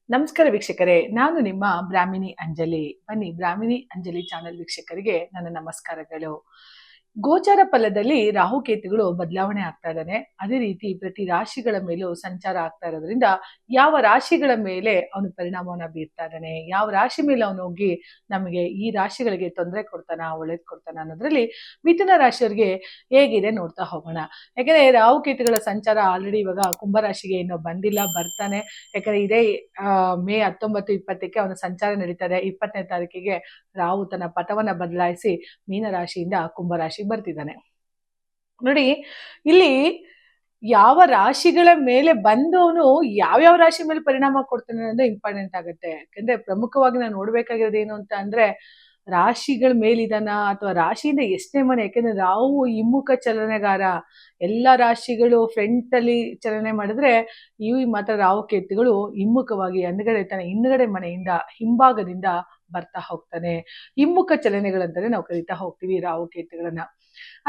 ನಮಸ್ಕಾರ ವೀಕ್ಷಕರೇ, ನಾನು ನಿಮ್ಮ ಬ್ರಾಹ್ಮಿಣಿ ಅಂಜಲಿ. ಬನ್ನಿ, ಬ್ರಾಹ್ಮಿಣಿ ಅಂಜಲಿ ಚಾನೆಲ್ ವೀಕ್ಷಕರಿಗೆ ನನ್ನ ನಮಸ್ಕಾರಗಳು. ಗೋಚಾರ ಫಲದಲ್ಲಿ ರಾಹುಕೇತುಗಳು ಬದಲಾವಣೆ ಆಗ್ತಾ ಇದ್ದಾನೆ. ಅದೇ ರೀತಿ ಪ್ರತಿ ರಾಶಿಗಳ ಮೇಲೂ ಸಂಚಾರ ಆಗ್ತಾ ಇರೋದ್ರಿಂದ ಯಾವ ರಾಶಿಗಳ ಮೇಲೆ ಅವನು ಪರಿಣಾಮವನ್ನ ಬೀರ್ತಾ ಇದ್ದಾನೆ, ಯಾವ ರಾಶಿ ಮೇಲೆ ಅವನು ಹೋಗಿ ನಮಗೆ ಈ ರಾಶಿಗಳಿಗೆ ತೊಂದರೆ ಕೊಡ್ತಾನ, ಒಳ್ಳೇದ್ ಕೊಡ್ತಾನ ಅನ್ನೋದ್ರಲ್ಲಿ ಮಿಥುನ ರಾಶಿಯವರಿಗೆ ಹೇಗಿದೆ ನೋಡ್ತಾ ಹೋಗೋಣ. ಯಾಕಂದ್ರೆ ರಾಹುಕೇತುಗಳ ಸಂಚಾರ ಆಲ್ರೆಡಿ ಇವಾಗ ಕುಂಭರಾಶಿಗೆ ಇನ್ನೂ ಬಂದಿಲ್ಲ, ಬರ್ತಾನೆ. ಯಾಕಂದ್ರೆ ಇದೇ ಮೇ 19-20ಕ್ಕೆ ಅವನ ಸಂಚಾರ ನಡೀತದೆ. 20ನೇ ತಾರೀಕಿಗೆ ರಾಹು ತನ್ನ ಪಥವನ್ನ ಬದಲಾಯಿಸಿ ಮೀನರಾಶಿಯಿಂದ ಕುಂಭರಾಶಿಗೆ ಬರ್ತಿದ್ದಾನೆ. ನೋಡಿ, ಇಲ್ಲಿ ಯಾವ ರಾಶಿಗಳ ಮೇಲೆ ಬಂದು ಅವನು ಯಾವ್ಯಾವ ರಾಶಿ ಮೇಲೆ ಪರಿಣಾಮ ಕೊಡ್ತಾನೆ ಅನ್ನೋದು ಇಂಪಾರ್ಟೆಂಟ್ ಆಗುತ್ತೆ. ಯಾಕಂದ್ರೆ ಪ್ರಮುಖವಾಗಿ ನಾವು ನೋಡ್ಬೇಕಾಗಿರೋದು ಏನು ಅಂತ ಅಂದ್ರೆ ರಾಶಿಗಳ ಮೇಲಿದಾನ ಅಥವಾ ರಾಶಿಯಿಂದ ಎಷ್ಟನೇ ಮನೆ. ಯಾಕೆಂದ್ರೆ ರಾಹು ಹಿಮ್ಮುಖ ಚಲನೆಗಾರ. ಎಲ್ಲ ರಾಶಿಗಳು ಫ್ರಂಟ್ ಅಲ್ಲಿ ಚಲನೆ ಮಾಡಿದ್ರೆ ಇವು ಮಾತ್ರ ರಾಹುಕೇತುಗಳು ಹಿಮ್ಮುಖವಾಗಿ ಹಿಂದ್ಗಡೆ ಮನೆಯಿಂದ ಹಿಂಭಾಗದಿಂದ ಬರ್ತಾ ಹೋಗ್ತಾನೆ. ಹಿಮ್ಮುಖ ಚಲನೆಗಳಂತಾನೆ ನಾವು ಕರಿತಾ ಹೋಗ್ತೀವಿ ರಾಹುಕೇತುಗಳನ್ನ.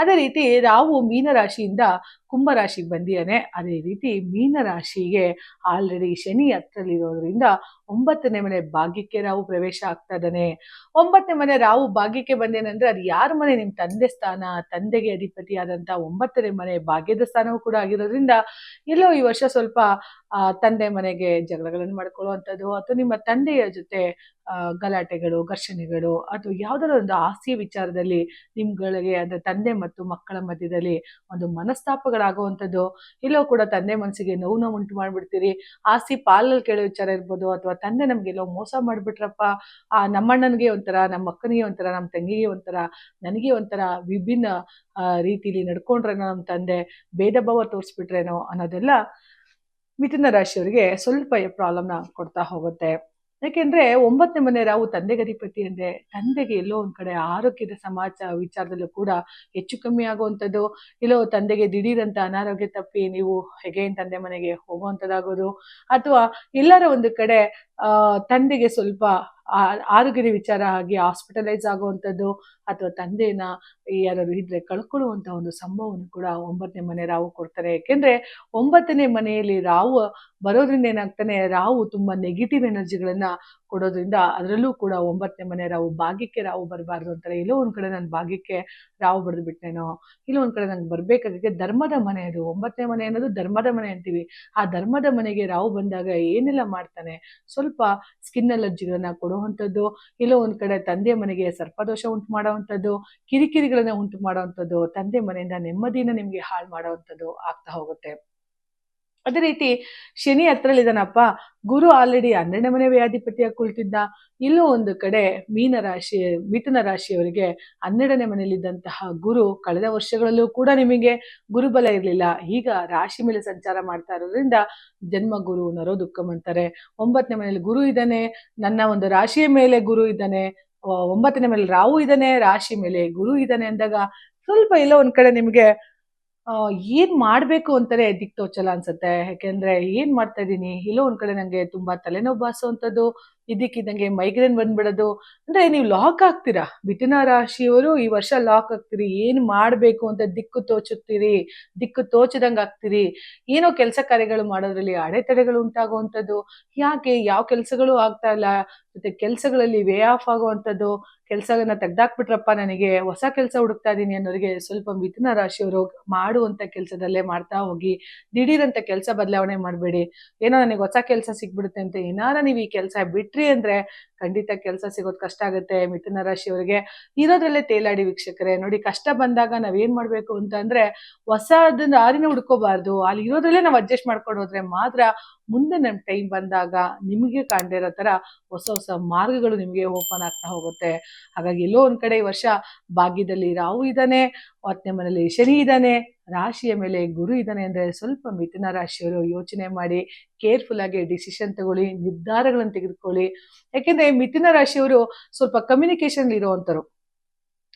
ಅದೇ ರೀತಿ ರಾಹು ಮೀನರಾಶಿಯಿಂದ ಕುಂಭರಾಶಿಗೆ ಬಂದಿದ್ದಾನೆ. ಅದೇ ರೀತಿ ಮೀನರಾಶಿಗೆ ಆಲ್ರೆಡಿ ಶನಿ ಹತ್ರಲ್ಲಿರೋದ್ರಿಂದ 9ನೇ ಮನೆ ಭಾಗ್ಯಕ್ಕೆ ರಾಹು ಪ್ರವೇಶ ಆಗ್ತಾ ಇದ್ದಾನೆ. 9ನೇ ಮನೆ ರಾಹು ಭಾಗ್ಯಕ್ಕೆ ಬಂದೇನಂದ್ರೆ ಅದು ಯಾರ ಮನೆ? ನಿಮ್ ತಂದೆ ಸ್ಥಾನ, ತಂದೆಗೆ ಅಧಿಪತಿಯಾದಂತ 9ನೇ ಮನೆ ಭಾಗ್ಯದ ಸ್ಥಾನವೂ ಕೂಡ ಆಗಿರೋದ್ರಿಂದ ಎಲ್ಲೋ ಈ ವರ್ಷ ಸ್ವಲ್ಪ ತಂದೆ ಮನೆಗೆ ಜಗಳಗಳನ್ನು ಮಾಡ್ಕೊಳ್ಳುವಂಥದ್ದು ಅಥವಾ ನಿಮ್ಮ ತಂದೆಯ ಜೊತೆ ಗಲಾಟೆಗಳು, ಘರ್ಷಣೆಗಳು ಅಥವಾ ಯಾವ್ದಾರ ಒಂದು ಆಸ್ತಿಯ ವಿಚಾರದಲ್ಲಿ ನಿಮ್ಗಳಿಗೆ ಅಂದ್ರೆ ತಂದೆ ಮತ್ತು ಮಕ್ಕಳ ಮಧ್ಯದಲ್ಲಿ ಒಂದು ಮನಸ್ತಾಪಗಳಾಗುವಂಥದ್ದು, ಎಲ್ಲೋ ಕೂಡ ತಂದೆ ಮನಸ್ಸಿಗೆ ನೋವು ಉಂಟು ಮಾಡ್ಬಿಡ್ತೀರಿ. ಆಸ್ತಿ ಪಾಲಲ್ಲಿ ಕೇಳೋ ವಿಚಾರ ಇರ್ಬೋದು, ಅಥವಾ ತಂದೆ ನಮ್ಗೆಲ್ಲೋ ಮೋಸ ಮಾಡ್ಬಿಟ್ರಪ್ಪ, ನಮ್ಮಣ್ಣನಿಗೆ ಒಂಥರ, ನಮ್ಮ ಅಕ್ಕನಿಗೆ ಒಂಥರ, ನಮ್ಮ ತಂಗಿಗೆ ಒಂಥರ, ನನಗೆ ಒಂಥರ ವಿಭಿನ್ನ ರೀತಿಲಿ ನಡ್ಕೊಂಡ್ರೇನೋ ನಮ್ಮ ತಂದೆ, ಭೇದ ಭಾವ ತೋರಿಸ್ಬಿಟ್ರೇನೋ ಅನ್ನೋದೆಲ್ಲ ಮಿಥುನ ರಾಶಿಯವರಿಗೆ ಸ್ವಲ್ಪ ಪ್ರಾಬ್ಲಮ್ನ ಕೊಡ್ತಾ ಹೋಗುತ್ತೆ. ಯಾಕೆಂದ್ರೆ 9ನೇ ಮನೆ ರಾಹು ತಂದೆಗೆ ಅಧಿಪತಿ ಅಂದ್ರೆ ತಂದೆಗೆ ಎಲ್ಲೋ ಒಂದ್ ಕಡೆ ಆರೋಗ್ಯದ ವಿಚಾರದಲ್ಲೂ ಕೂಡ ಹೆಚ್ಚು ಕಮ್ಮಿ ಆಗುವಂಥದ್ದು, ಎಲ್ಲೋ ತಂದೆಗೆ ದಿಢೀರಂತ ಅನಾರೋಗ್ಯ ತಪ್ಪಿ ನೀವು ಹೇಗೇನ್ ತಂದೆ ಮನೆಗೆ ಹೋಗುವಂಥದ್ದಾಗೋದು, ಅಥವಾ ಎಲ್ಲರ ಒಂದು ಕಡೆ ತಂದೆಗೆ ಸ್ವಲ್ಪ ಆರೋಗ್ಯದ ವಿಚಾರ ಆಗಿ ಹಾಸ್ಪಿಟಲೈಸ್ ಆಗುವಂಥದ್ದು, ಅಥವಾ ತಂದೆನ ಯಾರು ಇದ್ರೆ ಕಳ್ಕೊಳ್ಳುವಂತ ಒಂದು ಸಂಭವವನ್ನು ಕೂಡ 9ನೇ ಮನೆ ರಾಹು ಕೊಡ್ತಾರೆ. ಯಾಕೆಂದ್ರೆ 9ನೇ ಮನೆಯಲ್ಲಿ ರಾಹು ಬರೋದ್ರಿಂದ ಏನಾಗ್ತಾನೆ, ರಾಹು ತುಂಬಾ ನೆಗೆಟಿವ್ ಎನರ್ಜಿಗಳನ್ನ ಕೊಡೋದ್ರಿಂದ ಅದರಲ್ಲೂ ಕೂಡ 9ನೇ ಮನೆ ರಾಹು ಭಾಗ್ಯಕ್ಕೆ ರಾಹು ಬರಬಾರ್ದು ಅಂತಾರೆ. ಎಲ್ಲೋ ಒಂದ್ ಕಡೆ ನನ್ನ ಭಾಗ್ಯಕ್ಕೆ ರಾಹು ಬರೆದು ಬಿಟ್ಟೇನೋ, ಎಲ್ಲೋ ಒಂದ್ ಕಡೆ ನಂಗೆ ಬರ್ಬೇಕಾದ್ರೆ ಧರ್ಮದ ಮನೆ ಅದು. 9ನೇ ಮನೆ ಅನ್ನೋದು ಧರ್ಮದ ಮನೆ ಅಂತೀವಿ. ಆ ಧರ್ಮದ ಮನೆಗೆ ರಾಹು ಬಂದಾಗ ಏನೆಲ್ಲ ಮಾಡ್ತಾನೆ, ಸ್ವಲ್ಪ ಸ್ಕಿನ್ ಅಲರ್ಜಿಗಳನ್ನ ಕೊಡುವಂಥದ್ದು, ಎಲ್ಲೋ ಒಂದ್ ಕಡೆ ತಂದೆ ಮನೆಗೆ ಸರ್ಪದೋಷ ಉಂಟು ಮಾಡುವಂಥದ್ದು, ಕಿರಿಕಿರಿಗಳನ್ನ ಉಂಟು ಮಾಡುವಂಥದ್ದು, ತಂದೆ ಮನೆಯಿಂದ ನೆಮ್ಮದಿನ ನಿಮ್ಗೆ ಹಾಳು ಮಾಡುವಂಥದ್ದು ಆಗ್ತಾ ಹೋಗುತ್ತೆ. ಅದೇ ರೀತಿ ಶನಿ ಹತ್ರಲ್ಲಿದ್ದಾನಪ್ಪ, ಗುರು ಆಲ್ರೆಡಿ 12ನೇ ಮನೆ ವ್ಯಾಧಿಪತಿಯಾಗಿ ಕುಳಿತಿದ್ದ. ಇಲ್ಲೂ ಒಂದು ಕಡೆ ಮಿಥುನ ರಾಶಿಯವರಿಗೆ 12ನೇ ಮನೆಯಲ್ಲಿದ್ದಂತಹ ಗುರು ಕಳೆದ ವರ್ಷಗಳಲ್ಲೂ ಕೂಡ ನಿಮಗೆ ಗುರುಬಲ ಇರಲಿಲ್ಲ. ಈಗ ರಾಶಿ ಮೇಲೆ ಸಂಚಾರ ಮಾಡ್ತಾ ಇರೋದ್ರಿಂದ ಜನ್ಮ ಗುರು ನರೋ ದುಃಖಂ ಅಂತಾರೆ. 9ನೇ ಮನೆಯಲ್ಲಿ ಗುರು ಇದ್ದಾನೆ, ನನ್ನ ಒಂದು ರಾಶಿಯ ಮೇಲೆ ಗುರು ಇದ್ದಾನೆ, 9ನೇ ಮೇಲೆ ರಾಹು ಇದ್ದಾನೆ, ರಾಶಿ ಮೇಲೆ ಗುರು ಇದ್ದಾನೆ ಅಂದಾಗ ಸ್ವಲ್ಪ ಎಲ್ಲೋ ಒಂದ್ ಕಡೆ ನಿಮ್ಗೆ ಏನ್ ಮಾಡ್ಬೇಕು ಅಂತಾನೆ ದಿಕ್ತೋಚಲ್ಲ ಅನ್ಸುತ್ತೆ. ಯಾಕೆಂದ್ರೆ ಏನ್ ಮಾಡ್ತಾ ಇದೀನಿ, ಎಲ್ಲೋ ಒಂದ್ ಕಡೆ ನಂಗೆ ತುಂಬಾ ತಲೆನೋವು ಬಾರಿಸುವಂಥದ್ದು, ಇದಕ್ಕಿದ್ದಂಗೆ ಮೈಗ್ರೇನ್ ಬಂದ್ಬಿಡೋದು. ಅಂದ್ರೆ ನೀವು ಲಾಕ್ ಆಗ್ತೀರಾ. ಮಿಥುನ ರಾಶಿಯವರು ಈ ವರ್ಷ ಲಾಕ್ ಆಗ್ತೀರಿ. ಏನ್ ಮಾಡ್ಬೇಕು ಅಂತ ದಿಕ್ಕು ತೋಚದಂಗ ಆಗ್ತೀರಿ. ಏನೋ ಕೆಲಸ ಕಾರ್ಯಗಳು ಮಾಡೋದ್ರಲ್ಲಿ ಅಡೆತಡೆಗಳು ಉಂಟಾಗುವಂಥದ್ದು, ಯಾಕೆ ಯಾವ ಕೆಲಸಗಳು ಆಗ್ತಾ ಇಲ್ಲ, ಮತ್ತೆ ಕೆಲಸಗಳಲ್ಲಿ ವೇ ಆಫ್ ಆಗುವಂಥದ್ದು, ಕೆಲಸವನ್ನ ತೆಗ್ದಾಕ್ಬಿಟ್ರಪ್ಪ, ನನಗೆ ಹೊಸ ಕೆಲಸ ಹುಡುಕ್ತಾ ಇದೀನಿ ಅನ್ನೋರಿಗೆ ಸ್ವಲ್ಪ ಮಿಥುನ ರಾಶಿಯವರು ಮಾಡುವಂತ ಕೆಲಸದಲ್ಲೇ ಮಾಡ್ತಾ ಹೋಗಿ. ದಿಢೀರಂತ ಕೆಲಸ ಬದಲಾವಣೆ ಮಾಡಬೇಡಿ. ಏನೋ ನನಗೆ ಹೊಸ ಕೆಲಸ ಸಿಗ್ಬಿಡುತ್ತೆ ಅಂತ ಏನಾರ ನೀವು ಈ ಕೆಲಸ ಬಿಟ್ರಿ ಅಂದ್ರೆ ಖಂಡಿತ ಕೆಲಸ ಸಿಗೋದು ಕಷ್ಟ ಆಗುತ್ತೆ. ಮಿಥುನ ರಾಶಿಯವರಿಗೆ ಇರೋದ್ರಲ್ಲೇ ತೇಲಾಡಿ ವೀಕ್ಷಕರೇ. ನೋಡಿ, ಕಷ್ಟ ಬಂದಾಗ ನಾವೇನ್ ಮಾಡ್ಬೇಕು ಅಂತ ಅಂದ್ರೆ ಹೊಸದನ್ನ ದಾರಿನ ಹುಡ್ಕೋಬಾರ್ದು. ಅಲ್ಲಿ ಇರೋದ್ರಲ್ಲೇ ನಾವು ಅಡ್ಜಸ್ಟ್ ಮಾಡ್ಕೊಂಡು ಹೋದ್ರೆ ಮಾತ್ರ ಮುಂದೆ ನಮ್ ಟೈಮ್ ಬಂದಾಗ ನಿಮಗೆ ಕಾಣದೇ ಇರೋ ತರ ಹೊಸ ಹೊಸ ಮಾರ್ಗಗಳು ನಿಮಗೆ ಓಪನ್ ಆಗ್ತಾ ಹೋಗುತ್ತೆ. ಹಾಗಾಗಿ ಎಲ್ಲೋ ಒಂದ್ ಕಡೆ ಈ ವರ್ಷ ಭಾಗ್ಯದಲ್ಲಿ ರಾಹು ಇದ್ದಾನೆ, 10ನೇ ಮನೆಯಲ್ಲಿ ಶನಿ ಇದ್ದಾನೆ, ರಾಶಿಯ ಮೇಲೆ ಗುರು ಇದ್ದಾನೆ ಅಂದ್ರೆ ಸ್ವಲ್ಪ ಮಿಥುನ ರಾಶಿಯವರು ಯೋಚನೆ ಮಾಡಿ ಕೇರ್ಫುಲ್ ಆಗಿ ಡಿಸಿಷನ್ ತಗೊಳ್ಳಿ, ನಿರ್ಧಾರಗಳನ್ನು ತೆಗೆದುಕೊಳ್ಳಿ. ಯಾಕೆಂದ್ರೆ ಮಿಥುನ ರಾಶಿಯವರು ಸ್ವಲ್ಪ ಕಮ್ಯುನಿಕೇಶನ್ ಇರುವಂತರು.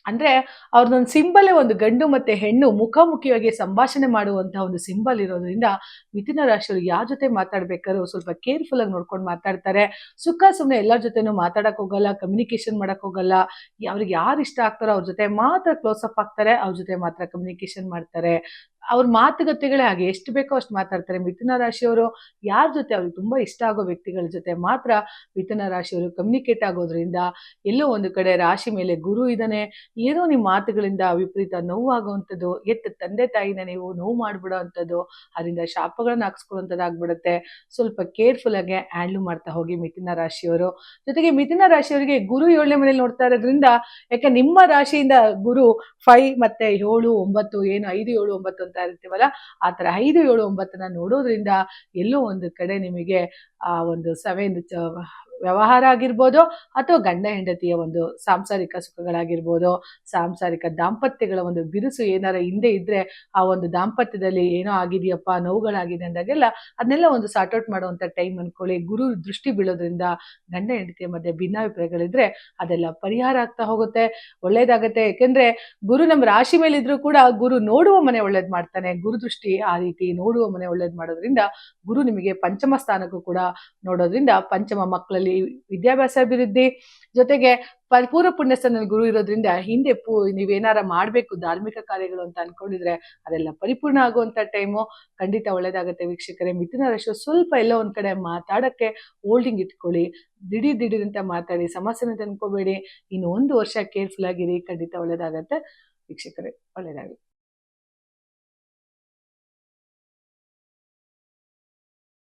ಅಂದ್ರೆ ಅವ್ರದೊಂದು ಸಿಂಬಲೇ ಒಂದು ಗಂಡು ಮತ್ತೆ ಹೆಣ್ಣು ಮುಖಾಮುಖಿಯಾಗಿ ಸಂಭಾಷಣೆ ಮಾಡುವಂತಹ ಒಂದು ಸಿಂಬಲ್ ಇರೋದ್ರಿಂದ ಮಿಥುನ ರಾಶಿಯವರು ಯಾರ ಜೊತೆ ಮಾತಾಡ್ಬೇಕಾದ್ರೂ ಸ್ವಲ್ಪ ಕೇರ್ಫುಲ್ ಆಗಿ ನೋಡ್ಕೊಂಡು ಮಾತಾಡ್ತಾರೆ. ಸುಖ ಸುಮ್ಮನೆ ಎಲ್ಲರ ಜೊತೆನೂ ಮಾತಾಡಕ್ ಹೋಗಲ್ಲ, ಕಮ್ಯುನಿಕೇಶನ್ ಮಾಡಕ್ ಹೋಗಲ್ಲ. ಅವ್ರಿಗೆ ಯಾರು ಇಷ್ಟ ಆಗ್ತಾರೋ ಅವ್ರ ಜೊತೆ ಮಾತ್ರ ಕ್ಲೋಸ್ ಅಪ್ ಆಗ್ತಾರೆ, ಅವ್ರ ಜೊತೆ ಮಾತ್ರ ಕಮ್ಯುನಿಕೇಶನ್ ಮಾಡ್ತಾರೆ. ಅವ್ರ ಮಾತುಕತೆಗಳೇ ಹಾಗೆ, ಎಷ್ಟು ಬೇಕೋ ಅಷ್ಟು ಮಾತಾಡ್ತಾರೆ. ಮಿಥುನ ರಾಶಿಯವರು ಯಾರ ಜೊತೆ ಅವ್ರಿಗೆ ತುಂಬಾ ಇಷ್ಟ ಆಗೋ ವ್ಯಕ್ತಿಗಳ ಜೊತೆ ಮಾತ್ರ ಮಿಥುನ ರಾಶಿಯವರು ಕಮ್ಯುನಿಕೇಟ್ ಆಗೋದ್ರಿಂದ, ಎಲ್ಲೋ ಒಂದು ಕಡೆ ರಾಶಿ ಮೇಲೆ ಗುರು ಇದ್ದಾನೆ, ಏನೋ ನಿಮ್ಮ ಮಾತುಗಳಿಂದ ವಿಪರೀತ ನೋವಾಗುವಂಥದ್ದು, ತಂದೆ ತಾಯಿನ ನೀವು ನೋವು ಮಾಡ್ಬಿಡೋ ಅಂಥದ್ದು, ಅದರಿಂದ ಶಾಪಗಳನ್ನ ಹಾಕ್ಸ್ಕೊಳ್ಳೋಂಥದ್ದಾಗ್ಬಿಡುತ್ತೆ. ಸ್ವಲ್ಪ ಕೇರ್ಫುಲ್ ಆಗಿ ಹ್ಯಾಂಡ್ಲ್ ಮಾಡ್ತಾ ಹೋಗಿ ಮಿಥುನ ರಾಶಿಯವರು. ಜೊತೆಗೆ ಮಿಥುನ ರಾಶಿಯವರಿಗೆ ಗುರು 7ನೇ ಮನೇಲಿ ನೋಡ್ತಾ ಇರೋದ್ರಿಂದ, ಯಾಕೆ ನಿಮ್ಮ ರಾಶಿಯಿಂದ ಗುರು 5 ಮತ್ತೆ 7, 9 ಏನು 5, 7, 9 ಅಂತ ಇರ್ತೀವಲ್ಲ, ಆ ತರ 5, 7, 9ನ ನೋಡೋದ್ರಿಂದ ಎಲ್ಲೋ ಒಂದು ಕಡೆ ನಿಮಗೆ ಆ ಒಂದು ವ್ಯವಹಾರ ಆಗಿರ್ಬೋದು, ಅಥವಾ ಗಂಡ ಹೆಂಡತಿಯ ಒಂದು ಸಾಂಸಾರಿಕ ಸುಖಗಳಾಗಿರ್ಬೋದು, ಸಾಂಸಾರಿಕ ದಾಂಪತ್ಯಗಳ ಒಂದು ಬಿರುಸು ಏನಾರ ಹಿಂದೆ ಇದ್ರೆ, ಆ ಒಂದು ದಾಂಪತ್ಯದಲ್ಲಿ ಏನೋ ಆಗಿದೆಯಪ್ಪ, ನೋವುಗಳಾಗಿದೆ ಅಂದಾಗೆಲ್ಲ ಅದನ್ನೆಲ್ಲ ಒಂದು ಸಾರ್ಟ್ ಔಟ್ ಮಾಡುವಂತ ಟೈಮ್ ಅನ್ಕೊಳ್ಳಿ. ಗುರು ದೃಷ್ಟಿ ಬೀಳೋದ್ರಿಂದ ಗಂಡ ಹೆಂಡತಿಯ ಮಧ್ಯೆ ಭಿನ್ನಾಭಿಪ್ರಾಯಗಳಿದ್ರೆ ಅದೆಲ್ಲ ಪರಿಹಾರ ಆಗ್ತಾ ಹೋಗುತ್ತೆ, ಒಳ್ಳೇದಾಗತ್ತೆ. ಯಾಕೆಂದ್ರೆ ಗುರು ನಮ್ಮ ರಾಶಿ ಮೇಲೆ ಇದ್ರೂ ಕೂಡ ಗುರು ನೋಡುವ ಮನೆ ಒಳ್ಳೇದ್ ಮಾಡ್ತಾನೆ. ಗುರು ದೃಷ್ಟಿ ಆ ರೀತಿ ನೋಡುವ ಮನೆ ಒಳ್ಳೇದ್ ಮಾಡೋದ್ರಿಂದ ಗುರು ನಿಮಗೆ ಪಂಚಮ ಸ್ಥಾನಕ್ಕೂ ಕೂಡ ನೋಡೋದ್ರಿಂದ, ಪಂಚಮ ಮಕ್ಕಳಲ್ಲಿ ವಿದ್ಯಾಭ್ಯಾಸ ಅಭಿವೃದ್ಧಿ, ಜೊತೆಗೆ ಪೂರ್ವ ಪುಣ್ಯ ಸ್ಥಾನದಲ್ಲಿ ಗುರು ಇರೋದ್ರಿಂದ ಹಿಂದೆ ನೀವೇನಾರ ಮಾಡ್ಬೇಕು ಧಾರ್ಮಿಕ ಕಾರ್ಯಗಳು ಅಂತ ಅನ್ಕೊಂಡಿದ್ರೆ ಅದೆಲ್ಲ ಪರಿಪೂರ್ಣ ಆಗುವಂತ ಟೈಮು. ಖಂಡಿತ ಒಳ್ಳೇದಾಗತ್ತೆ ವೀಕ್ಷಕರೇ. ಮಿಥುನ ರಾಶಿ ಸ್ವಲ್ಪ ಎಲ್ಲೋ ಒಂದ್ ಕಡೆ ಮಾತಾಡಕ್ಕೆ ಹೋಲ್ಡಿಂಗ್ ಇಟ್ಕೊಳ್ಳಿ, ದಿಢೀರ್ ಅಂತ ಮಾತಾಡಿ, ಸಮಸ್ಯೆನ ತಂದ್ಕೋಬೇಡಿ. ಇನ್ನು 1 ವರ್ಷ ಕೇರ್ಫುಲ್ ಆಗಿರಿ, ಖಂಡಿತ ಒಳ್ಳೇದಾಗತ್ತೆ ವೀಕ್ಷಕರೇ. ಒಳ್ಳೇದಾಗಲಿ.